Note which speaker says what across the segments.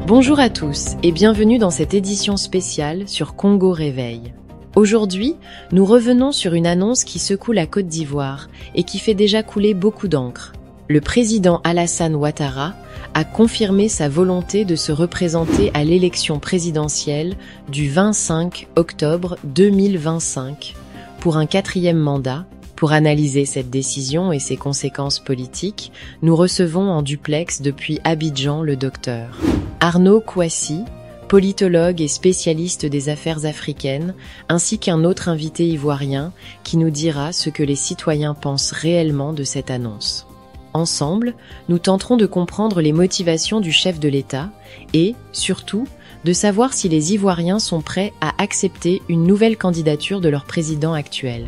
Speaker 1: Bonjour à tous et bienvenue dans cette édition spéciale sur Congo Réveil. Aujourd'hui, nous revenons sur une annonce qui secoue la Côte d'Ivoire et qui fait déjà couler beaucoup d'encre. Le président Alassane Ouattara a confirmé sa volonté de se représenter à l'élection présidentielle du 25 octobre 2025 pour un 4e mandat. Pour analyser cette décision et ses conséquences politiques, nous recevons en duplex depuis Abidjan le docteur Arnaud Kouassi, politologue et spécialiste des affaires africaines, ainsi qu'un autre invité ivoirien qui nous dira ce que les citoyens pensent réellement de cette annonce. Ensemble, nous tenterons de comprendre les motivations du chef de l'État et, surtout, de savoir si les Ivoiriens sont prêts à accepter une nouvelle candidature de leur président actuel.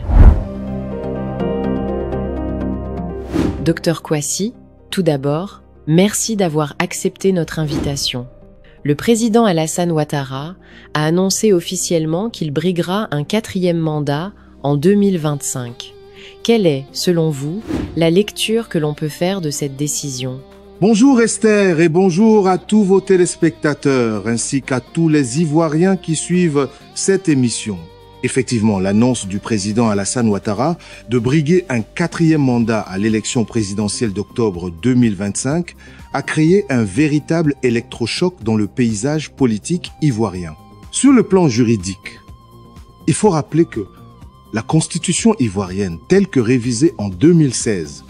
Speaker 1: Docteur Kouassi, tout d'abord, merci d'avoir accepté notre invitation. Le président Alassane Ouattara a annoncé officiellement qu'il briguera un 4e mandat en 2025. Quelle est, selon vous, la lecture que l'on peut faire de cette décision ?
Speaker 2: Bonjour Esther et bonjour à tous vos téléspectateurs ainsi qu'à tous les Ivoiriens qui suivent cette émission. Effectivement, l'annonce du président Alassane Ouattara de briguer un 4e mandat à l'élection présidentielle d'octobre 2025 a créé un véritable électrochoc dans le paysage politique ivoirien. Sur le plan juridique, il faut rappeler que la constitution ivoirienne, telle que révisée en 2016,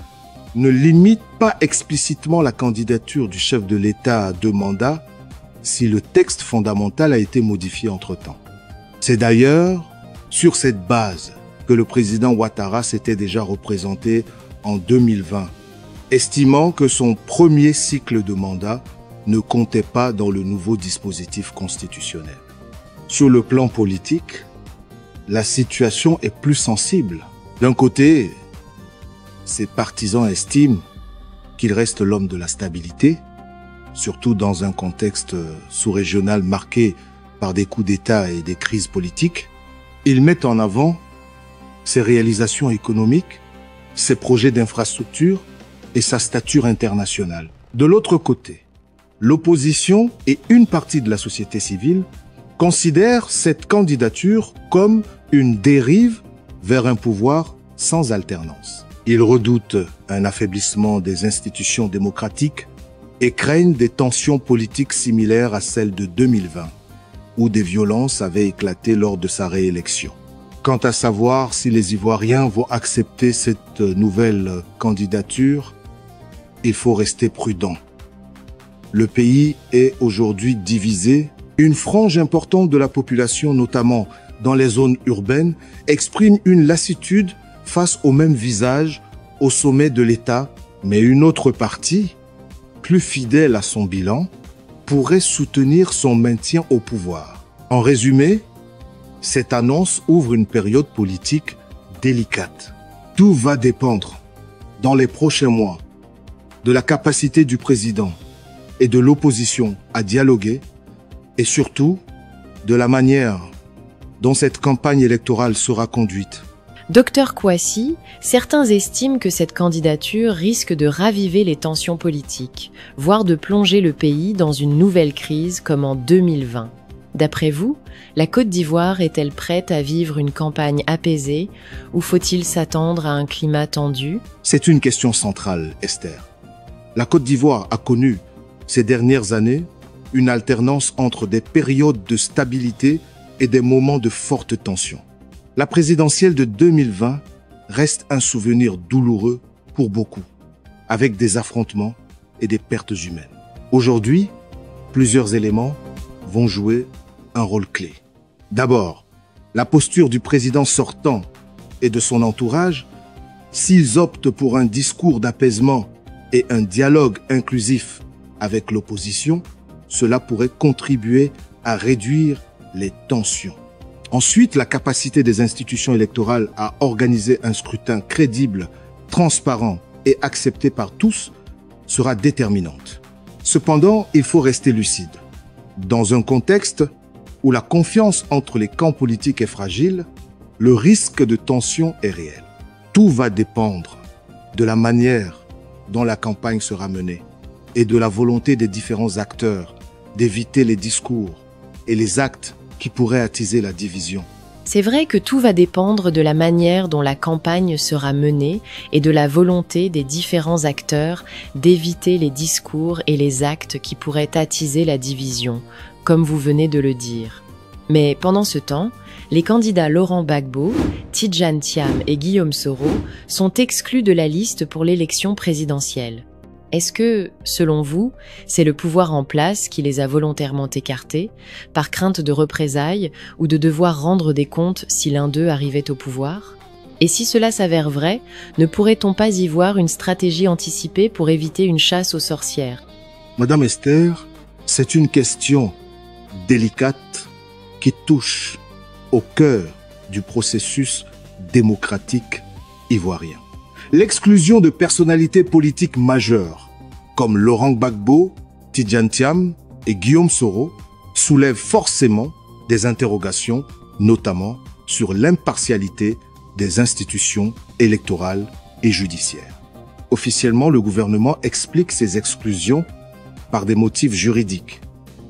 Speaker 2: ne limite pas explicitement la candidature du chef de l'État à 2 mandats si le texte fondamental a été modifié entre-temps. C'est d'ailleurs sur cette base que le président Ouattara s'était déjà représenté en 2020, estimant que son premier cycle de mandat ne comptait pas dans le nouveau dispositif constitutionnel. Sur le plan politique, la situation est plus sensible. D'un côté, ses partisans estiment qu'il reste l'homme de la stabilité, surtout dans un contexte sous-régional marqué par des coups d'État et des crises politiques. Ils mettent en avant ses réalisations économiques, ses projets d'infrastructure et sa stature internationale. De l'autre côté, l'opposition et une partie de la société civile considèrent cette candidature comme une dérive vers un pouvoir sans alternance. Ils redoutent un affaiblissement des institutions démocratiques et craignent des tensions politiques similaires à celles de 2020. Où des violences avaient éclaté lors de sa réélection. Quant à savoir si les Ivoiriens vont accepter cette nouvelle candidature, il faut rester prudent. Le pays est aujourd'hui divisé. Une frange importante de la population, notamment dans les zones urbaines, exprime une lassitude face au même visage au sommet de l'État, mais une autre partie, plus fidèle à son bilan, pourrait soutenir son maintien au pouvoir. En résumé, cette annonce ouvre une période politique délicate. Tout va dépendre, dans les prochains mois, de la capacité du président et de l'opposition à dialoguer et surtout de la manière dont cette campagne électorale sera conduite.
Speaker 1: Docteur Kouassi, certains estiment que cette candidature risque de raviver les tensions politiques, voire de plonger le pays dans une nouvelle crise comme en 2020. D'après vous, la Côte d'Ivoire est-elle prête à vivre une campagne apaisée ou faut-il s'attendre à un climat tendu ?
Speaker 2: C'est une question centrale, Esther. La Côte d'Ivoire a connu, ces dernières années, une alternance entre des périodes de stabilité et des moments de forte tension. La présidentielle de 2020 reste un souvenir douloureux pour beaucoup, avec des affrontements et des pertes humaines. Aujourd'hui, plusieurs éléments vont jouer un rôle clé. D'abord, la posture du président sortant et de son entourage, s'ils optent pour un discours d'apaisement et un dialogue inclusif avec l'opposition, cela pourrait contribuer à réduire les tensions. Ensuite, la capacité des institutions électorales à organiser un scrutin crédible, transparent et accepté par tous sera déterminante. Cependant, il faut rester lucide. Dans un contexte où la confiance entre les camps politiques est fragile, le risque de tension est réel. Tout va dépendre de la manière dont la campagne sera menée et de la volonté des différents acteurs d'éviter les discours et les actes qui pourraient attiser la division.
Speaker 1: C'est vrai que tout va dépendre de la manière dont la campagne sera menée et de la volonté des différents acteurs d'éviter les discours et les actes qui pourraient attiser la division, comme vous venez de le dire. Mais pendant ce temps, les candidats Laurent Gbagbo, Tidjane Thiam et Guillaume Soro sont exclus de la liste pour l'élection présidentielle. Est-ce que, selon vous, c'est le pouvoir en place qui les a volontairement écartés, par crainte de représailles ou de devoir rendre des comptes si l'un d'eux arrivait au pouvoir? Et si cela s'avère vrai, ne pourrait-on pas y voir une stratégie anticipée pour éviter une chasse aux sorcières?
Speaker 2: Madame Esther, c'est une question délicate qui touche au cœur du processus démocratique ivoirien. L'exclusion de personnalités politiques majeures, comme Laurent Gbagbo, Tidjane Thiam et Guillaume Soro, soulève forcément des interrogations, notamment sur l'impartialité des institutions électorales et judiciaires. Officiellement, le gouvernement explique ces exclusions par des motifs juridiques,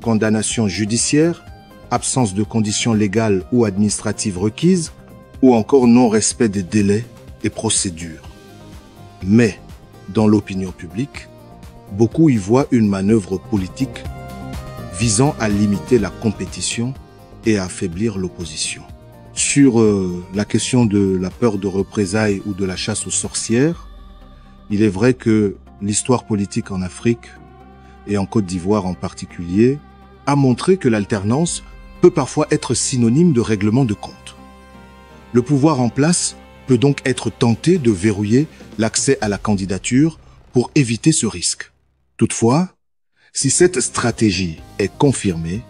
Speaker 2: condamnation judiciaire, absence de conditions légales ou administratives requises, ou encore non-respect des délais et procédures. Mais, dans l'opinion publique, beaucoup y voient une manœuvre politique visant à limiter la compétition et à affaiblir l'opposition. Sur la question de la peur de représailles ou de la chasse aux sorcières, il est vrai que l'histoire politique en Afrique, et en Côte d'Ivoire en particulier, a montré que l'alternance peut parfois être synonyme de règlement de compte. Le pouvoir en place peut donc être tenté de verrouiller l'accès à la candidature pour éviter ce risque. Toutefois, si cette stratégie est confirmée,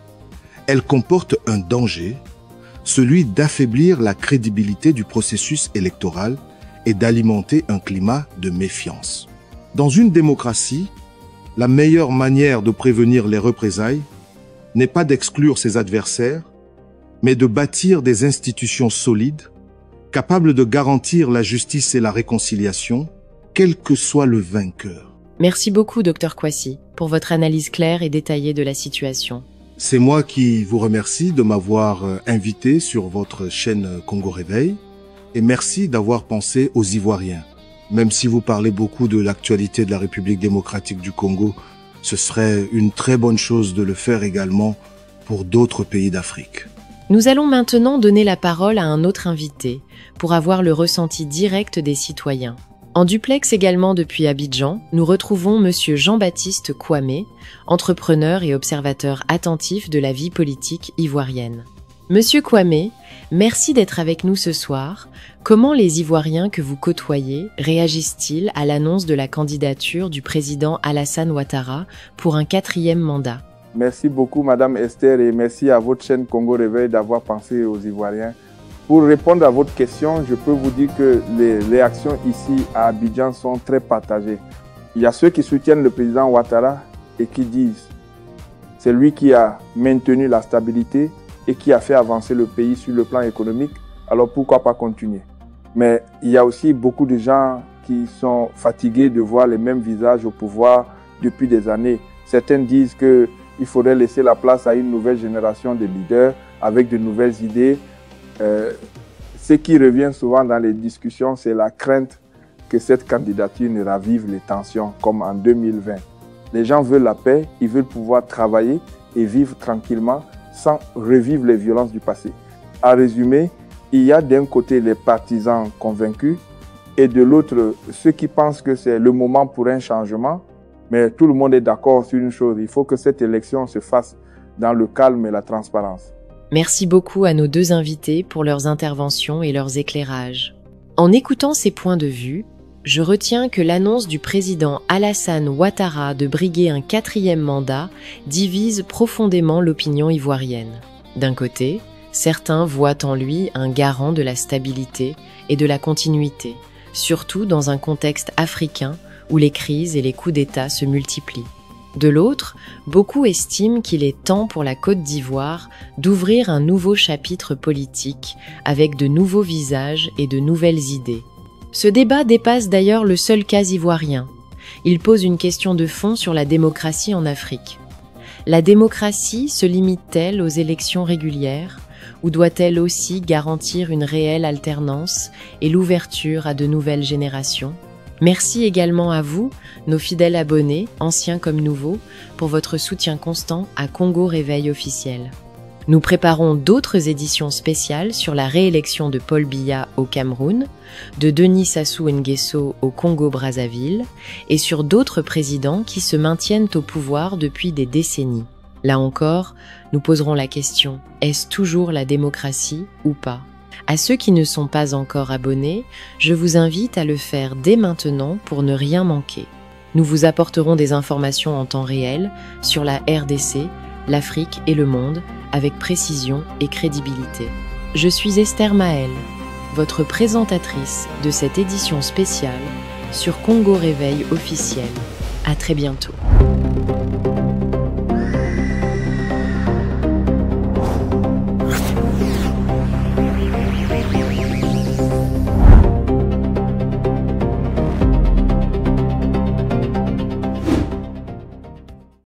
Speaker 2: elle comporte un danger, celui d'affaiblir la crédibilité du processus électoral et d'alimenter un climat de méfiance. Dans une démocratie, la meilleure manière de prévenir les représailles n'est pas d'exclure ses adversaires, mais de bâtir des institutions solides, capables de garantir la justice et la réconciliation, quel que soit le vainqueur.
Speaker 1: Merci beaucoup, Dr Kwasi, pour votre analyse claire et détaillée de la situation.
Speaker 2: C'est moi qui vous remercie de m'avoir invité sur votre chaîne Congo Réveil et merci d'avoir pensé aux Ivoiriens. Même si vous parlez beaucoup de l'actualité de la République démocratique du Congo, ce serait une très bonne chose de le faire également pour d'autres pays d'Afrique.
Speaker 1: Nous allons maintenant donner la parole à un autre invité pour avoir le ressenti direct des citoyens. En duplex également depuis Abidjan, nous retrouvons Monsieur Jean-Baptiste Kwame, entrepreneur et observateur attentif de la vie politique ivoirienne. Monsieur Kwame, merci d'être avec nous ce soir. Comment les Ivoiriens que vous côtoyez réagissent-ils à l'annonce de la candidature du président Alassane Ouattara pour un 4e mandat?
Speaker 3: Merci beaucoup Madame Esther et merci à votre chaîne Congo Réveil d'avoir pensé aux Ivoiriens. Pour répondre à votre question, je peux vous dire que les réactions ici à Abidjan sont très partagées. Il y a ceux qui soutiennent le président Ouattara et qui disent c'est lui qui a maintenu la stabilité et qui a fait avancer le pays sur le plan économique, alors pourquoi pas continuer? Mais il y a aussi beaucoup de gens qui sont fatigués de voir les mêmes visages au pouvoir depuis des années. Certains disent qu'il faudrait laisser la place à une nouvelle génération de leaders avec de nouvelles idées. Ce qui revient souvent dans les discussions, c'est la crainte que cette candidature ne ravive les tensions comme en 2020. Les gens veulent la paix, ils veulent pouvoir travailler et vivre tranquillement sans revivre les violences du passé. À résumer, il y a d'un côté les partisans convaincus et de l'autre ceux qui pensent que c'est le moment pour un changement. Mais tout le monde est d'accord sur une chose, il faut que cette élection se fasse dans le calme et la transparence.
Speaker 1: Merci beaucoup à nos deux invités pour leurs interventions et leurs éclairages. En écoutant ces points de vue, je retiens que l'annonce du président Alassane Ouattara de briguer un 4e mandat divise profondément l'opinion ivoirienne. D'un côté, certains voient en lui un garant de la stabilité et de la continuité, surtout dans un contexte africain où les crises et les coups d'État se multiplient. De l'autre, beaucoup estiment qu'il est temps pour la Côte d'Ivoire d'ouvrir un nouveau chapitre politique avec de nouveaux visages et de nouvelles idées. Ce débat dépasse d'ailleurs le seul cas ivoirien. Il pose une question de fond sur la démocratie en Afrique. La démocratie se limite-t-elle aux élections régulières ou doit-elle aussi garantir une réelle alternance et l'ouverture à de nouvelles générations ? Merci également à vous, nos fidèles abonnés, anciens comme nouveaux, pour votre soutien constant à Congo Réveil officiel. Nous préparons d'autres éditions spéciales sur la réélection de Paul Biya au Cameroun, de Denis Sassou Nguesso au Congo-Brazzaville et sur d'autres présidents qui se maintiennent au pouvoir depuis des décennies. Là encore, nous poserons la question, est-ce toujours la démocratie ou pas ? À ceux qui ne sont pas encore abonnés, je vous invite à le faire dès maintenant pour ne rien manquer. Nous vous apporterons des informations en temps réel sur la RDC, l'Afrique et le monde, avec précision et crédibilité. Je suis Esther Maël, votre présentatrice de cette édition spéciale sur Congo Réveil officiel. À très bientôt.